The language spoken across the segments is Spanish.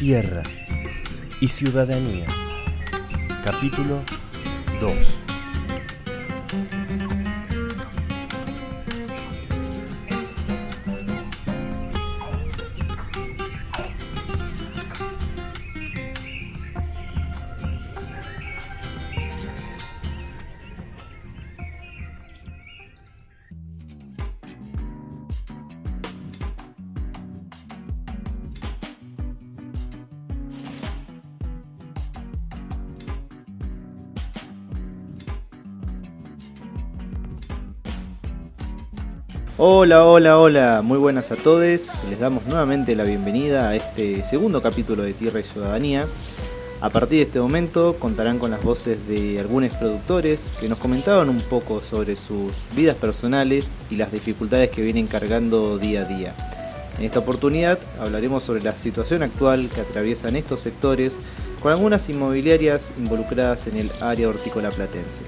Tierra y ciudadanía. Capítulo 2. Hola, muy buenas a todos. Les damos nuevamente la bienvenida a este segundo capítulo de Tierra y Ciudadanía. A partir de este momento contarán con las voces de algunos productores que nos comentaban un poco sobre sus vidas personales y las dificultades que vienen cargando día a día. En esta oportunidad hablaremos sobre la situación actual que atraviesan estos sectores con algunas inmobiliarias involucradas en el área hortícola platense.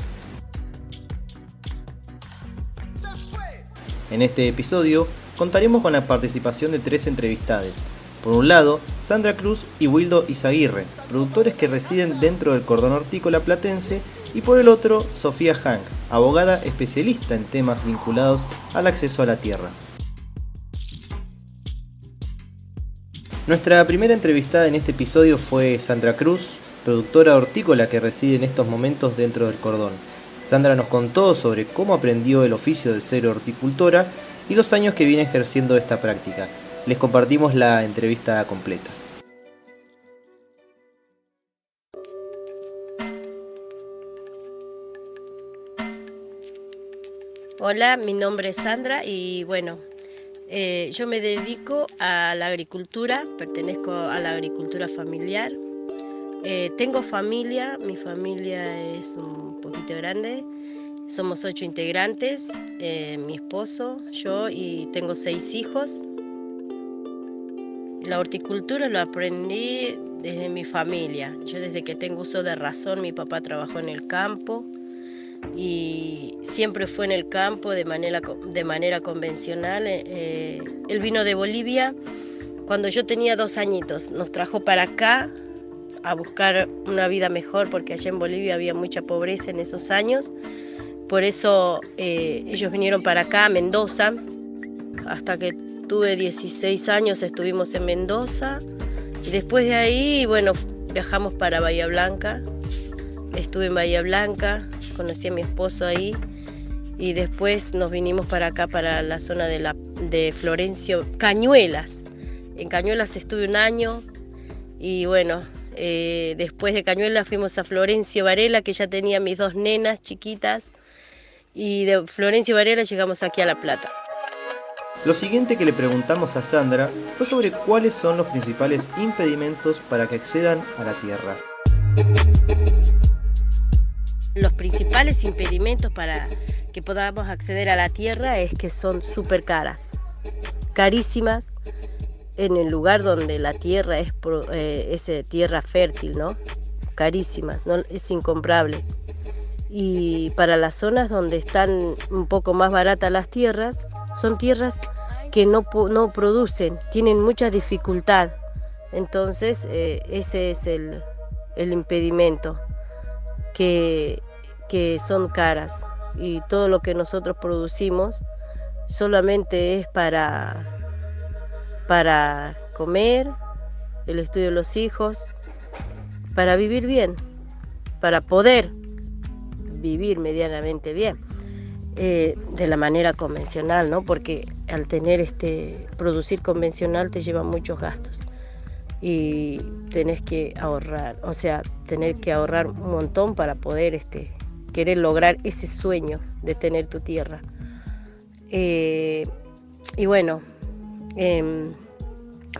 En este episodio contaremos con la participación de tres entrevistados. Por un lado, Sandra Cruz y Wildo Izaguirre, productores que residen dentro del cordón hortícola platense, y por el otro, Sofía Hank, abogada especialista en temas vinculados al acceso a la tierra. Nuestra primera entrevistada en este episodio fue Sandra Cruz, productora hortícola que reside en estos momentos dentro del cordón. Sandra nos contó sobre cómo aprendió el oficio de ser horticultora y los años que viene ejerciendo esta práctica. Les compartimos la entrevista completa. Hola, mi nombre es Sandra y bueno, yo me dedico a la agricultura, pertenezco a la agricultura familiar. Tengo familia, mi familia es un poquito grande, somos 8 integrantes, mi esposo, yo y tengo 6 hijos. La horticultura lo aprendí desde mi familia. Yo desde que tengo uso de razón, mi papá trabajó en el campo y siempre fue en el campo de manera convencional. Él vino de Bolivia cuando yo tenía 2 añitos, nos trajo para acá a buscar una vida mejor porque allá en Bolivia había mucha pobreza en esos años. Por eso ellos vinieron para acá a Mendoza. Hasta que tuve 16 años estuvimos en Mendoza y después de ahí, bueno, viajamos para Bahía Blanca. Estuve en Bahía Blanca, conocí a mi esposo ahí y después nos vinimos para acá, para la zona de Florencio, Cañuelas. En Cañuelas estuve un año y bueno, después de Cañuelas fuimos a Florencio Varela, que ya tenía mis 2 nenas chiquitas, y de Florencio Varela llegamos aquí a La Plata. Lo siguiente que le preguntamos a Sandra fue sobre cuáles son los principales impedimentos para que accedan a la tierra. Los principales impedimentos para que podamos acceder a la tierra es que son súper caras, carísimas, en el lugar donde la tierra es tierra fértil, ¿no? Carísimas, no, es incomparable. Y para las zonas donde están un poco más baratas las tierras, son tierras que no producen, tienen mucha dificultad. Entonces ese es el impedimento, que son caras y todo lo que nosotros producimos solamente es para comer, el estudio de los hijos, para vivir bien, para poder vivir medianamente bien, de la manera convencional, ¿no? Porque al tener producir convencional te lleva muchos gastos y tenés que ahorrar, tener que ahorrar un montón para poder querer lograr ese sueño de tener tu tierra. Y bueno,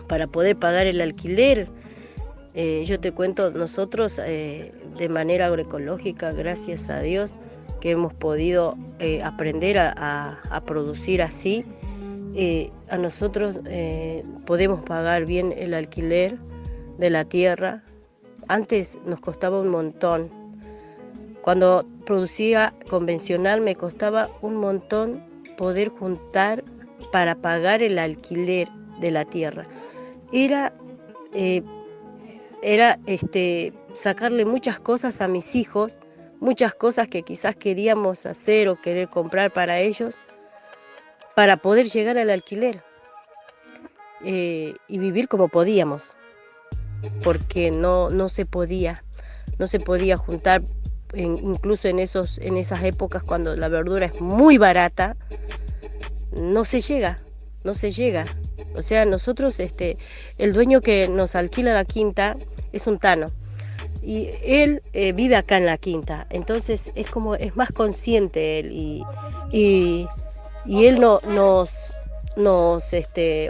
para poder pagar el alquiler, yo te cuento, nosotros de manera agroecológica, gracias a Dios, que hemos podido aprender a producir así, a nosotros podemos pagar bien el alquiler de la tierra. Antes nos costaba un montón. Cuando producía convencional me costaba un montón poder juntar para pagar el alquiler de la tierra. Era era sacarle muchas cosas a mis hijos, muchas cosas que quizás queríamos hacer o querer comprar para ellos, para poder llegar al alquiler y vivir como podíamos, porque no se podía juntar, incluso en esas épocas cuando la verdura es muy barata, no se llega. O sea, nosotros, el dueño que nos alquila la quinta es un tano y él vive acá en la quinta, entonces es más consciente él y él o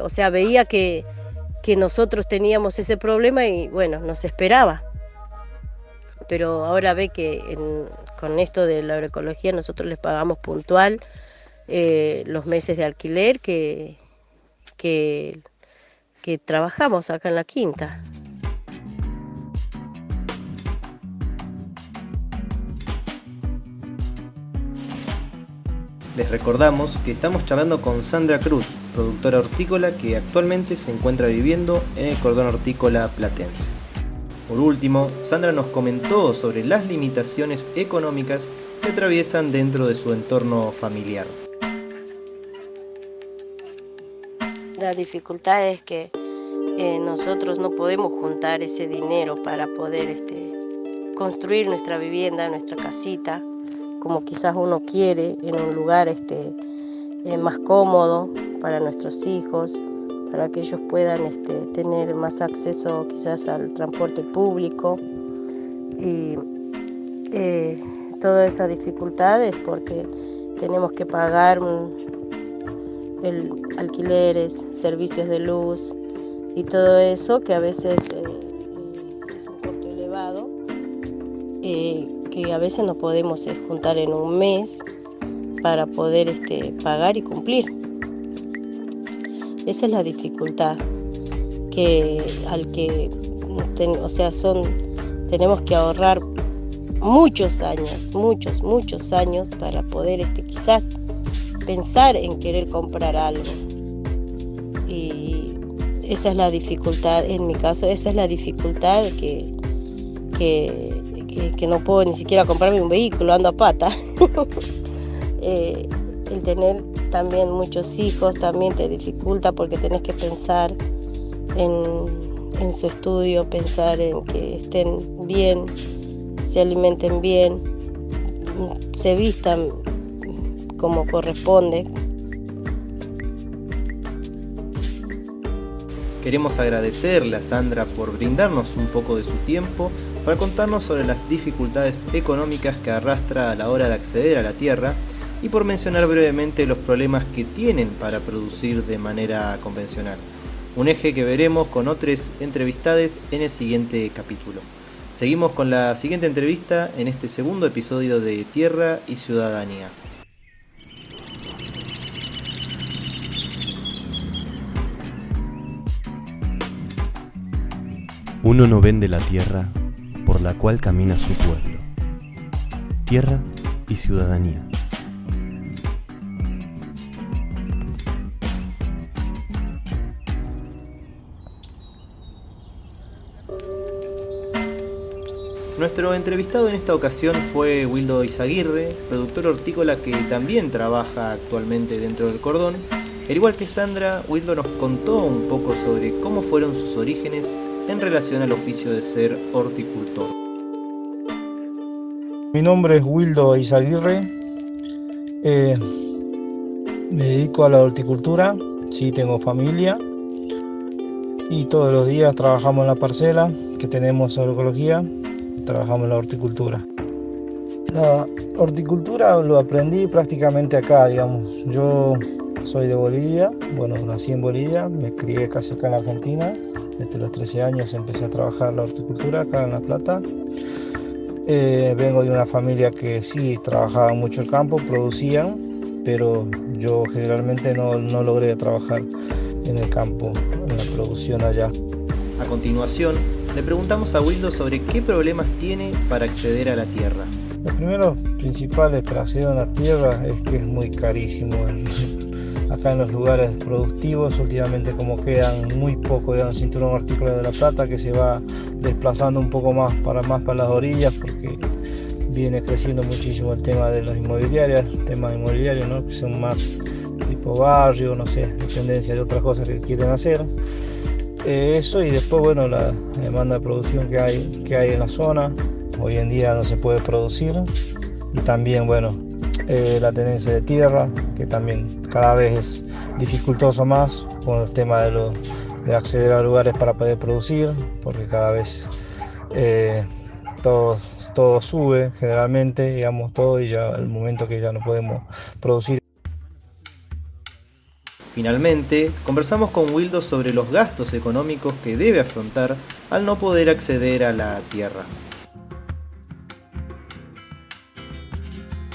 sea, veía que nosotros teníamos ese problema y bueno, nos esperaba. Pero ahora ve que con esto de la agroecología nosotros les pagamos puntual los meses de alquiler que trabajamos acá en la quinta. Les recordamos que estamos charlando con Sandra Cruz, productora hortícola que actualmente se encuentra viviendo en el cordón hortícola platense. Por último, Sandra nos comentó sobre las limitaciones económicas que atraviesan dentro de su entorno familiar. La dificultad es que nosotros no podemos juntar ese dinero para poder construir nuestra vivienda, nuestra casita, como quizás uno quiere, en un lugar más cómodo para nuestros hijos, para que ellos puedan tener más acceso quizás al transporte público. Y toda esa dificultad es porque tenemos que pagar alquileres, servicios de luz y todo eso, que a veces es un costo elevado, que a veces no podemos juntar en un mes para poder pagar y cumplir. Esa es la dificultad tenemos que ahorrar muchos años para poder quizás pensar en querer comprar algo. Y esa es la dificultad, en mi caso, esa es la dificultad que no puedo ni siquiera comprarme un vehículo, ando a pata. El tener también muchos hijos también te dificulta porque tenés que pensar en su estudio, pensar en que estén bien, se alimenten bien, se vistan como corresponde. Queremos agradecerle a Sandra por brindarnos un poco de su tiempo para contarnos sobre las dificultades económicas que arrastra a la hora de acceder a la tierra y por mencionar brevemente los problemas que tienen para producir de manera convencional. Un eje que veremos con otros entrevistados en el siguiente capítulo. Seguimos con la siguiente entrevista en este segundo episodio de Tierra y Ciudadanía. Uno no vende la tierra por la cual camina su pueblo. Tierra y ciudadanía. Nuestro entrevistado en esta ocasión fue Wildo Izaguirre, productor hortícola que también trabaja actualmente dentro del cordón. Al igual que Sandra, Wildo nos contó un poco sobre cómo fueron sus orígenes en relación al oficio de ser horticultor. Mi nombre es Wildo Izaguirre, me dedico a la horticultura, sí tengo familia y todos los días trabajamos en la parcela que tenemos agroecología, trabajamos en la horticultura. La horticultura lo aprendí prácticamente acá, digamos. Yo soy de Bolivia, nací en Bolivia, me crié casi acá en la Argentina. Desde los 13 años empecé a trabajar la horticultura acá en La Plata. Vengo de una familia que sí trabajaba mucho el campo, producían, pero yo generalmente no logré trabajar en el campo, en la producción allá. A continuación, le preguntamos a Wildo sobre qué problemas tiene para acceder a la tierra. Los primeros principales para acceder a la tierra es que es muy carísimo acá en los lugares productivos. Últimamente, como quedan muy poco de cinturón hortícola de La Plata, que se va desplazando un poco más para las orillas, porque viene creciendo muchísimo el tema de las inmobiliarias, ¿no? Que son más tipo barrio, no sé, dependencia de otras cosas que quieren hacer. Eso, y después, bueno, la demanda de producción que hay en la zona. Hoy en día no se puede producir, y también, bueno, la tenencia de tierra, que también cada vez es dificultoso más con el tema de acceder a lugares para poder producir, porque cada vez todo sube generalmente, digamos, todo, y ya el momento que ya no podemos producir. Finalmente, conversamos con Wildo sobre los gastos económicos que debe afrontar al no poder acceder a la tierra.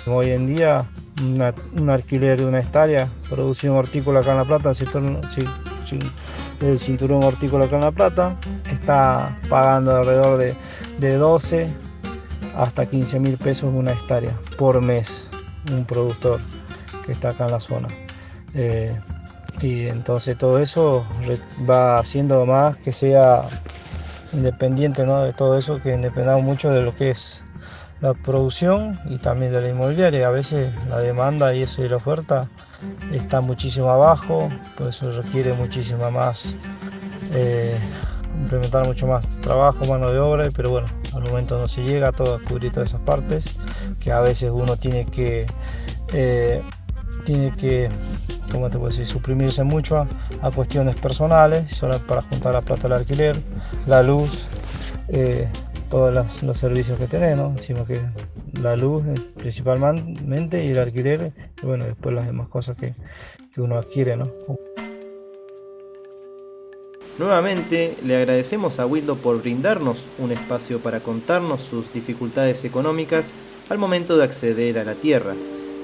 Hoy en día, un alquiler de una hectárea, producción hortícola acá en La Plata, el cinturón hortícola acá en La Plata, está pagando alrededor de 12 hasta 15.000 pesos una hectárea por mes, un productor que está acá en la zona. Y entonces todo eso va haciendo más que sea independiente, ¿no? De todo eso, que dependamos mucho de lo que es la producción y también de la inmobiliaria. A veces la demanda y la oferta está muchísimo abajo, por eso requiere muchísima más, implementar mucho más trabajo, mano de obra, pero bueno, al momento no se llega a cubrir todas esas partes, que a veces uno tiene que ¿cómo te puedo decir?, suprimirse mucho a cuestiones personales, solo para juntar la plata del alquiler, la luz, todos los servicios que tenés, ¿no? Decimos que la luz principalmente, y el alquiler, y bueno, después las demás cosas que uno adquiere, ¿no? Nuevamente le agradecemos a Wildo por brindarnos un espacio para contarnos sus dificultades económicas al momento de acceder a la tierra.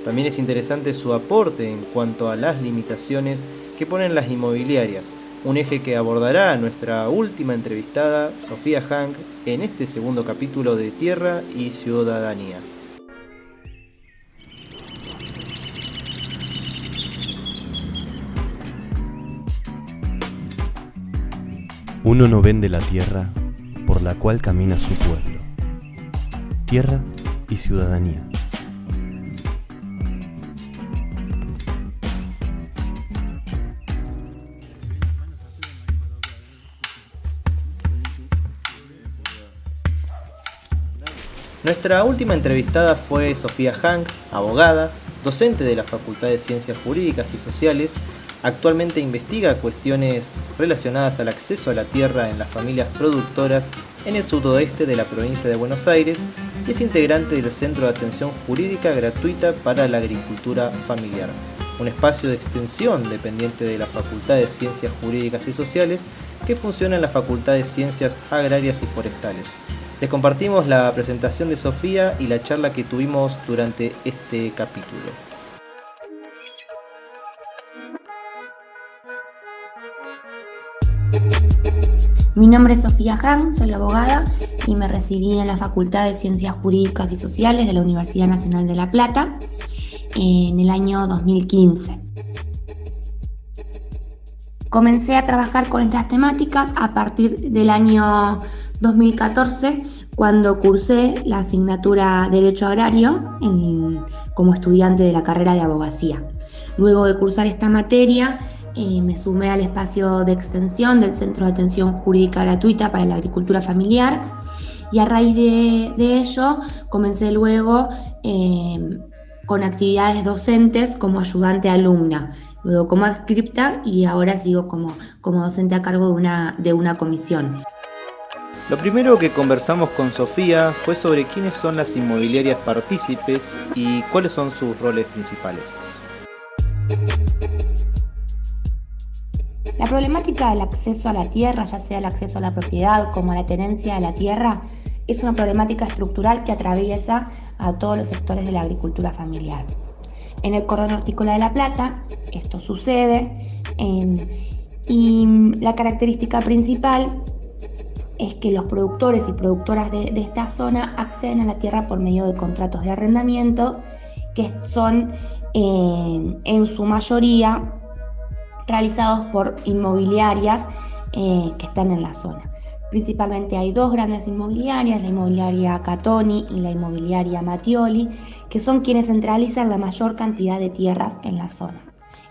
También es interesante su aporte en cuanto a las limitaciones que ponen las inmobiliarias, un eje que abordará nuestra última entrevistada, Sofía Hank, en este segundo capítulo de Tierra y Ciudadanía. Uno no vende la tierra por la cual camina su pueblo. Tierra y ciudadanía. Nuestra última entrevistada fue Sofía Hank, abogada, docente de la Facultad de Ciencias Jurídicas y Sociales. Actualmente investiga cuestiones relacionadas al acceso a la tierra en las familias productoras en el sudoeste de la provincia de Buenos Aires y es integrante del Centro de Atención Jurídica Gratuita para la Agricultura Familiar, un espacio de extensión dependiente de la Facultad de Ciencias Jurídicas y Sociales que funciona en la Facultad de Ciencias Agrarias y Forestales. Les compartimos la presentación de Sofía y la charla que tuvimos durante este capítulo. Mi nombre es Sofía Hank, soy abogada y me recibí en la Facultad de Ciencias Jurídicas y Sociales de la Universidad Nacional de La Plata en el año 2015. Comencé a trabajar con estas temáticas a partir del año 2014, cuando cursé la asignatura Derecho Agrario como estudiante de la carrera de abogacía. Luego de cursar esta materia, me sumé al espacio de extensión del Centro de Atención Jurídica Gratuita para la Agricultura Familiar y a raíz de ello comencé luego con actividades docentes como ayudante alumna, luego como adscripta y ahora sigo como docente a cargo de una comisión. Lo primero que conversamos con Sofía fue sobre quiénes son las inmobiliarias partícipes y cuáles son sus roles principales. La problemática del acceso a la tierra, ya sea el acceso a la propiedad como a la tenencia de la tierra, es una problemática estructural que atraviesa a todos los sectores de la agricultura familiar. En el cordón hortícola de La Plata esto sucede y la característica principal es que los productores y productoras de esta zona acceden a la tierra por medio de contratos de arrendamiento que son en su mayoría realizados por inmobiliarias que están en la zona. Principalmente hay dos grandes inmobiliarias, la inmobiliaria Catoni y la inmobiliaria Mattioli, que son quienes centralizan la mayor cantidad de tierras en la zona.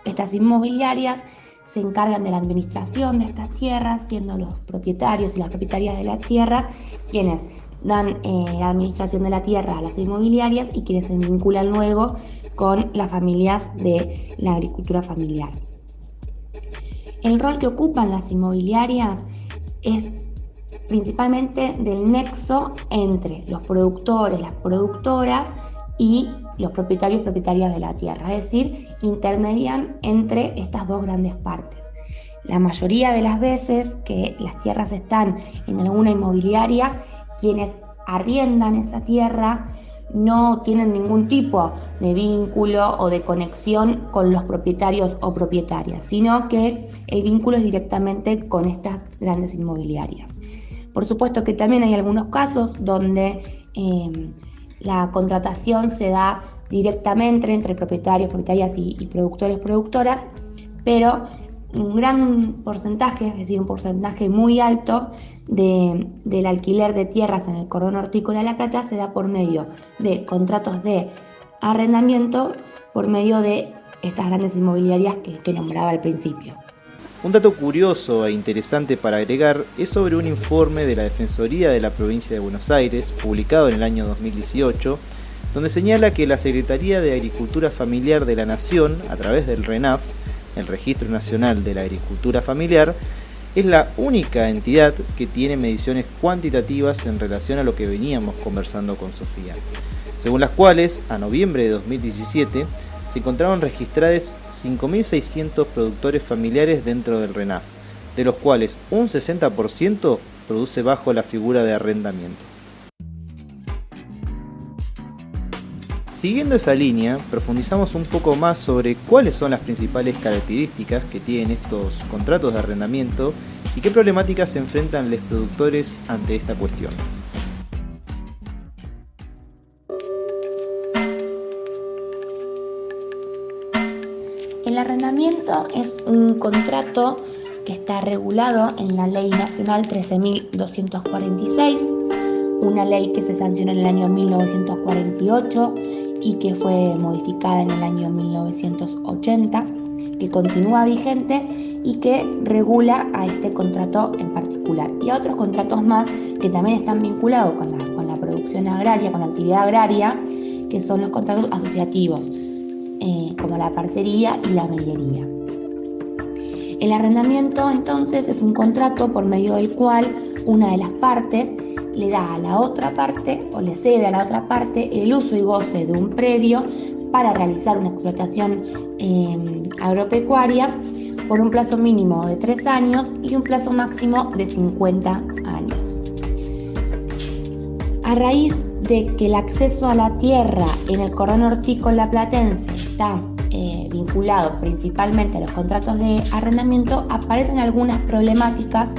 Estas inmobiliarias se encargan de la administración de estas tierras, siendo los propietarios y las propietarias de las tierras quienes dan la administración de la tierra a las inmobiliarias y quienes se vinculan luego con las familias de la agricultura familiar. El rol que ocupan las inmobiliarias es principalmente del nexo entre los productores, las productoras y los propietarios y propietarias de la tierra, es decir, intermedian entre estas dos grandes partes. La mayoría de las veces que las tierras están en alguna inmobiliaria, quienes arriendan esa tierra no tienen ningún tipo de vínculo o de conexión con los propietarios o propietarias, sino que el vínculo es directamente con estas grandes inmobiliarias. Por supuesto que también hay algunos casos donde la contratación se da directamente entre propietarios, propietarias y productores, productoras, pero un gran porcentaje, es decir, un porcentaje muy alto del alquiler de tierras en el cordón hortícola de La Plata se da por medio de contratos de arrendamiento, por medio de estas grandes inmobiliarias que nombraba al principio. Un dato curioso e interesante para agregar es sobre un informe de la Defensoría de la Provincia de Buenos Aires, publicado en el año 2018, donde señala que la Secretaría de Agricultura Familiar de la Nación, a través del RENAF, el Registro Nacional de la Agricultura Familiar, es la única entidad que tiene mediciones cuantitativas en relación a lo que veníamos conversando con Sofía, según las cuales, a noviembre de 2017, se encontraban registrados 5.600 productores familiares dentro del RENAF, de los cuales un 60% produce bajo la figura de arrendamiento. Siguiendo esa línea, profundizamos un poco más sobre cuáles son las principales características que tienen estos contratos de arrendamiento y qué problemáticas se enfrentan los productores ante esta cuestión. El arrendamiento es un contrato que está regulado en la Ley Nacional 13.246, una ley que se sancionó en el año 1948 y que fue modificada en el año 1980, que continúa vigente y que regula a este contrato en particular y a otros contratos más que también están vinculados con la producción agraria, con la actividad agraria, que son los contratos asociativos, como la parcería y la mediería. El arrendamiento, entonces, es un contrato por medio del cual una de las partes le da a la otra parte o le cede a la otra parte el uso y goce de un predio para realizar una explotación agropecuaria por un plazo mínimo de 3 años y un plazo máximo de 50 años. A raíz de que el acceso a la tierra en el cordón hortícola platense está vinculado principalmente a los contratos de arrendamiento, aparecen algunas problemáticas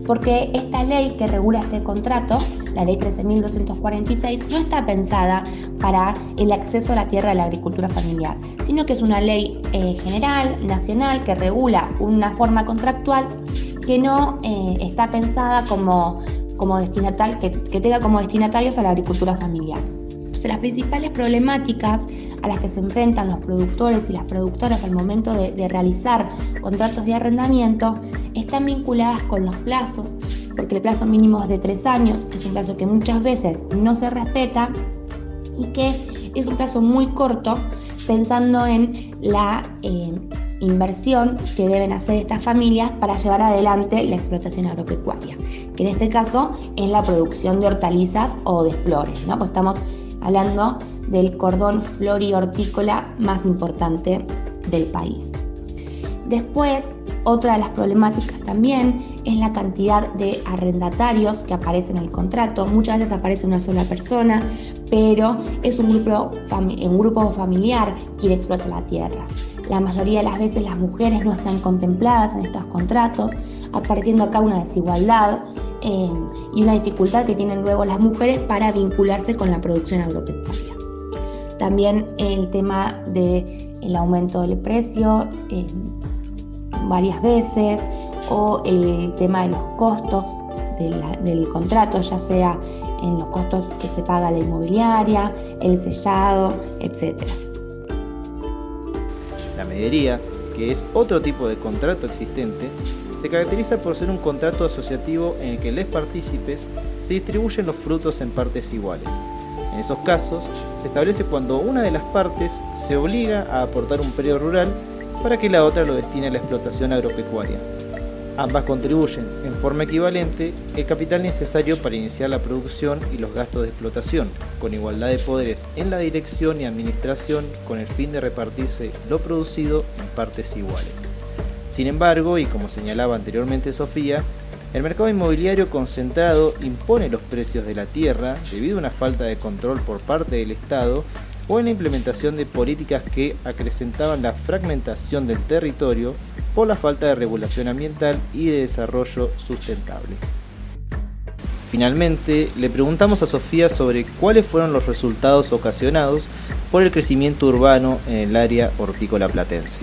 porque esta ley que regula este contrato, la ley 13.246, no está pensada para el acceso a la tierra de la agricultura familiar, sino que es una ley general, nacional, que regula una forma contractual que no está pensada como destinatario, que tenga como destinatarios a la agricultura familiar. Entonces, las principales problemáticas a las que se enfrentan los productores y las productoras al momento de realizar contratos de arrendamiento están vinculadas con los plazos, porque el plazo mínimo es de 3 años, es un plazo que muchas veces no se respeta y que es un plazo muy corto pensando en la inversión que deben hacer estas familias para llevar adelante la explotación agropecuaria, que en este caso es la producción de hortalizas o de flores, ¿no? Pues estamos hablando del cordón flori-hortícola más importante del país. Después, otra de las problemáticas también es la cantidad de arrendatarios que aparecen en el contrato. Muchas veces aparece una sola persona, pero es un grupo familiar quien explota la tierra. La mayoría de las veces las mujeres no están contempladas en estos contratos, apareciendo acá una desigualdad y una dificultad que tienen luego las mujeres para vincularse con la producción agropecuaria. También el tema del aumento del precio varias veces, o el tema de los costos del contrato, ya sea en los costos que se paga la inmobiliaria, el sellado, etc. La medería, que es otro tipo de contrato existente, se caracteriza por ser un contrato asociativo en el que los partícipes se distribuyen los frutos en partes iguales. En esos casos, se establece cuando una de las partes se obliga a aportar un predio rural para que la otra lo destine a la explotación agropecuaria. Ambas contribuyen en forma equivalente el capital necesario para iniciar la producción y los gastos de explotación, con igualdad de poderes en la dirección y administración, con el fin de repartirse lo producido en partes iguales. Sin embargo, y como señalaba anteriormente Sofía, el mercado inmobiliario concentrado impone los precios de la tierra debido a una falta de control por parte del Estado o en la implementación de políticas que acrecentaban la fragmentación del territorio por la falta de regulación ambiental y de desarrollo sustentable. Finalmente, le preguntamos a Sofía sobre cuáles fueron los resultados ocasionados por el crecimiento urbano en el área hortícola platense.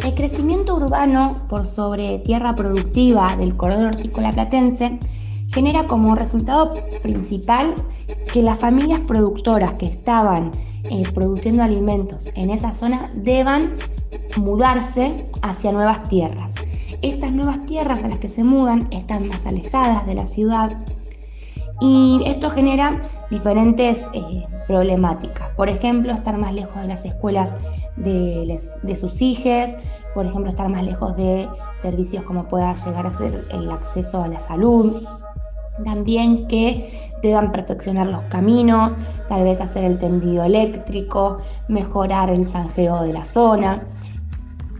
El crecimiento urbano por sobre tierra productiva del cordón hortícola platense genera como resultado principal que las familias productoras que estaban produciendo alimentos en esa zona deban mudarse hacia nuevas tierras. Estas nuevas tierras a las que se mudan están más alejadas de la ciudad y esto genera diferentes problemáticas. Por ejemplo, estar más lejos de las escuelas de sus hijos, por ejemplo, estar más lejos de servicios como pueda llegar a ser el acceso a la salud. También que deban perfeccionar los caminos, tal vez hacer el tendido eléctrico, mejorar el zanjeo de la zona.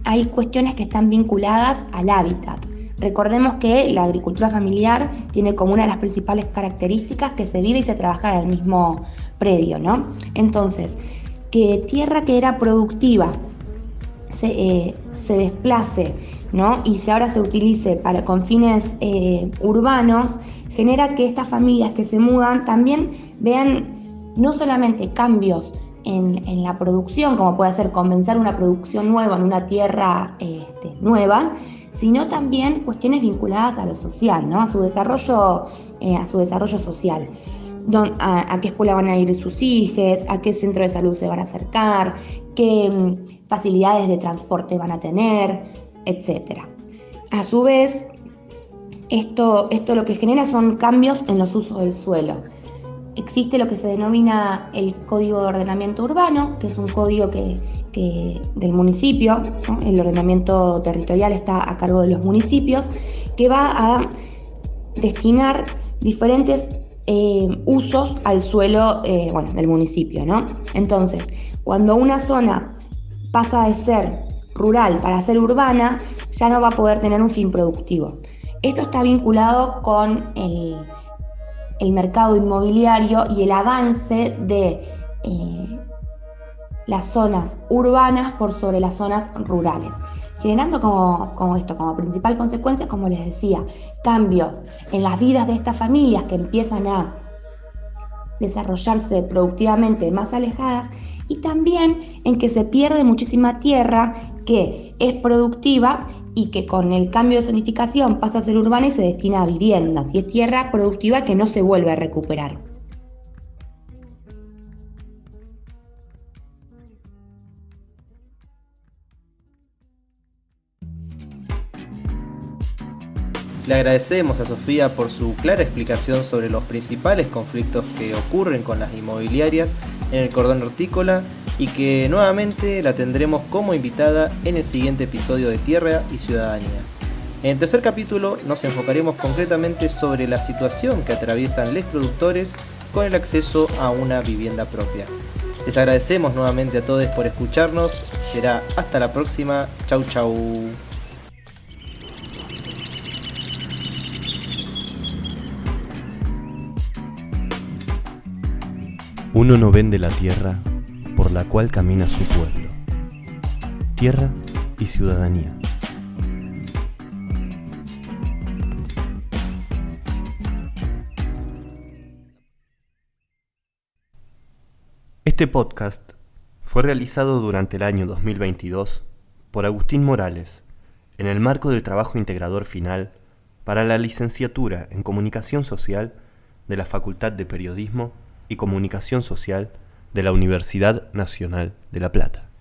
Hay cuestiones que están vinculadas al hábitat. Recordemos que la agricultura familiar tiene como una de las principales características que se vive y se trabaja en el mismo predio, ¿no? Entonces, que tierra que era productiva se desplace, ¿no? Y ahora se utilice con fines urbanos, genera que estas familias que se mudan también vean no solamente cambios en la producción, como puede ser comenzar una producción nueva en una tierra nueva, sino también cuestiones vinculadas a lo social, ¿no? A su desarrollo social. A qué escuela van a ir sus hijos, a qué centro de salud se van a acercar, qué facilidades de transporte van a tener, etc. A su vez, esto lo que genera son cambios en los usos del suelo. Existe lo que se denomina el Código de Ordenamiento Urbano, que es un código que del municipio, ¿no? El ordenamiento territorial está a cargo de los municipios, que va a destinar diferentes usos al suelo del municipio, ¿no? Entonces, cuando una zona pasa de ser rural para ser urbana, ya no va a poder tener un fin productivo. Esto está vinculado con el mercado inmobiliario y el avance de las zonas urbanas por sobre las zonas rurales, generando como principal consecuencia, como les decía, cambios en las vidas de estas familias que empiezan a desarrollarse productivamente más alejadas, y también en que se pierde muchísima tierra que es productiva y que con el cambio de zonificación pasa a ser urbana y se destina a viviendas, y es tierra productiva que no se vuelve a recuperar. Le agradecemos a Sofía por su clara explicación sobre los principales conflictos que ocurren con las inmobiliarias en el cordón hortícola y que nuevamente la tendremos como invitada en el siguiente episodio de Tierra y Ciudadanía. En el tercer capítulo nos enfocaremos concretamente sobre la situación que atraviesan los productores con el acceso a una vivienda propia. Les agradecemos nuevamente a todos por escucharnos. Será hasta la próxima. Chau chau. Uno no vende la tierra por la cual camina su pueblo. Tierra y ciudadanía. Este podcast fue realizado durante el año 2022 por Agustín Morales en el marco del trabajo integrador final para la licenciatura en Comunicación Social de la Facultad de Periodismo y Comunicación Social de la Universidad Nacional de La Plata.